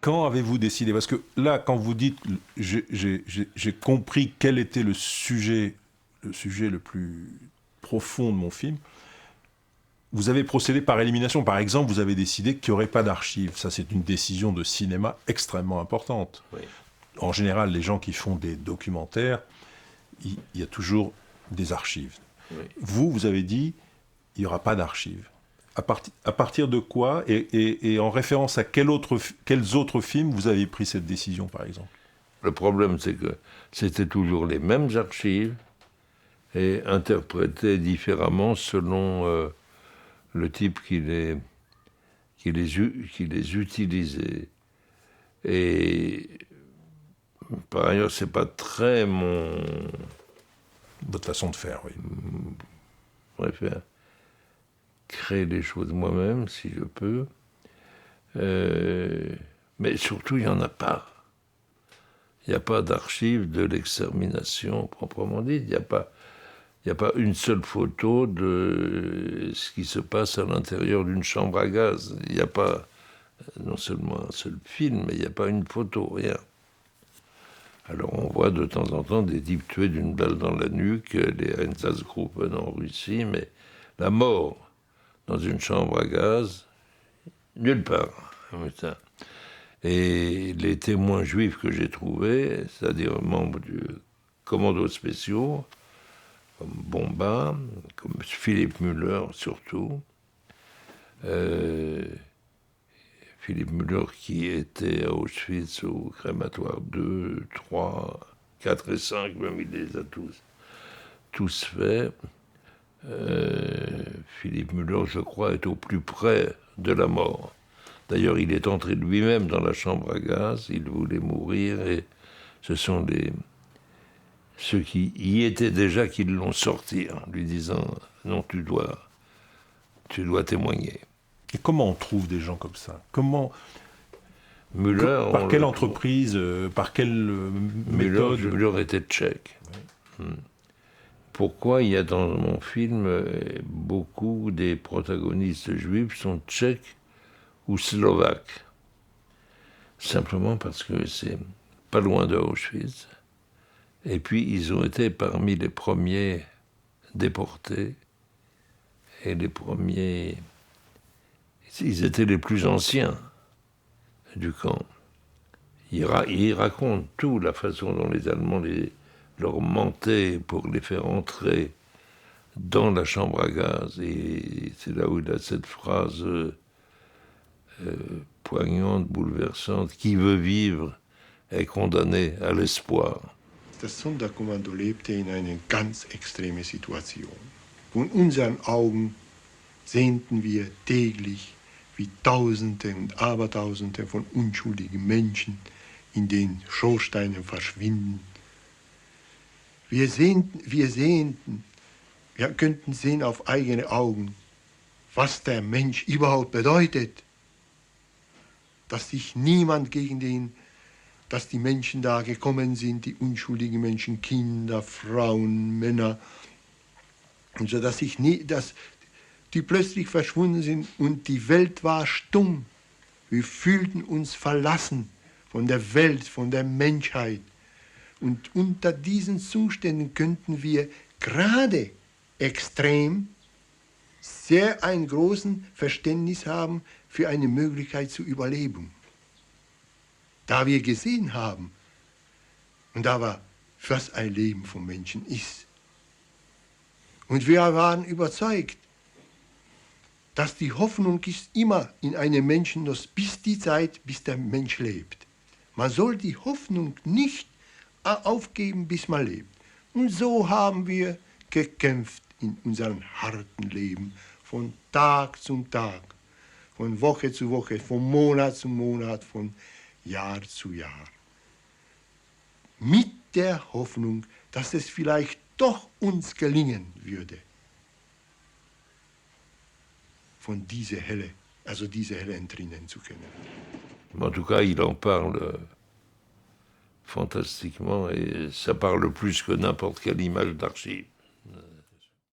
quand avez-vous décidé? Parce que là, quand vous dites j'ai compris quel était le sujet le plus profond de mon film, vous avez procédé par élimination. Par exemple, vous avez décidé qu'il n'y aurait pas d'archives. Ça, c'est une décision de cinéma extrêmement importante. Oui. En général, les gens qui font des documentaires, il y a toujours des archives. Oui. Vous avez dit il n'y aura pas d'archives. À partir de quoi et en référence à quels autres films vous avez pris cette décision, par exemple? Le problème, c'est que c'était toujours les mêmes archives et interprétées différemment selon le type qui les utilisait. Et par ailleurs, c'est pas très Votre façon de faire, oui. Je préfère créer les choses moi-même, si je peux. Mais surtout, il n'y en a pas. Il n'y a pas d'archives de l'extermination proprement dite. Il n'y a pas une seule photo de ce qui se passe à l'intérieur d'une chambre à gaz. Il n'y a pas non seulement un seul film, mais il n'y a pas une photo, rien. Alors on voit de temps en temps des types tués d'une balle dans la nuque, les Einsatzgruppen en Russie, mais la mort dans une chambre à gaz, nulle part. Et les témoins juifs que j'ai trouvés, c'est-à-dire membres du commando spéciaux, comme Bomba, comme Philippe Müller surtout, Philippe Müller qui était à Auschwitz au crématoire 2, 3, 4 et 5, même il les a tous faits. Philippe Müller, je crois, est au plus près de la mort. D'ailleurs, il est entré lui-même dans la chambre à gaz, il voulait mourir, et ce sont ceux qui y étaient déjà qui l'ont sorti, en lui disant « Non, tu dois témoigner ». Et comment on trouve des gens comme ça? Müller, par quelle entreprise, par quelle méthode? Müller était tchèque. Oui. Pourquoi il y a dans mon film beaucoup des protagonistes juifs sont tchèques ou slovaques? Simplement parce que c'est pas loin de Auschwitz. Et puis ils ont été parmi les premiers déportés et les premiers... Ils étaient les plus anciens du camp. Ils racontent tout, la façon dont les Allemands leur mentaient pour les faire entrer dans la chambre à gaz. Et c'est là où il a cette phrase poignante, bouleversante, « Qui veut vivre est condamné à l'espoir ». Das Sonderkommando lebte in einer ganz extremen Situation. Von unseren Augen sehnten wir täglich, wie Tausende und Abertausende von unschuldigen Menschen in den Schornsteinen verschwinden. Wir könnten sehen auf eigene Augen, was der Mensch überhaupt bedeutet. Dass sich niemand dass die Menschen da gekommen sind, die unschuldigen Menschen, Kinder, Frauen, Männer, und so, dass die plötzlich verschwunden sind und die Welt war stumm. Wir fühlten uns verlassen von der Welt, von der Menschheit. Und unter diesen Zuständen könnten wir gerade extrem sehr ein großes Verständnis haben für eine Möglichkeit zur Überlebung. Da wir gesehen haben, und da war, was ein Leben von Menschen ist. Und wir waren überzeugt, dass die Hoffnung ist immer in einem Menschen noch bis die Zeit, bis der Mensch lebt. Man soll die Hoffnung nicht aufgeben, bis man lebt. Und so haben wir gekämpft in unserem harten Leben, von Tag zu Tag, von Woche zu Woche, von Monat zu Monat, von Jahr zu Jahr. Mit der Hoffnung, dass es vielleicht doch uns gelingen würde, von dieser Hölle entrinnen zu können. En tout cas, il en parle fantastiquement et ça parle plus que n'importe quelle image d'archive.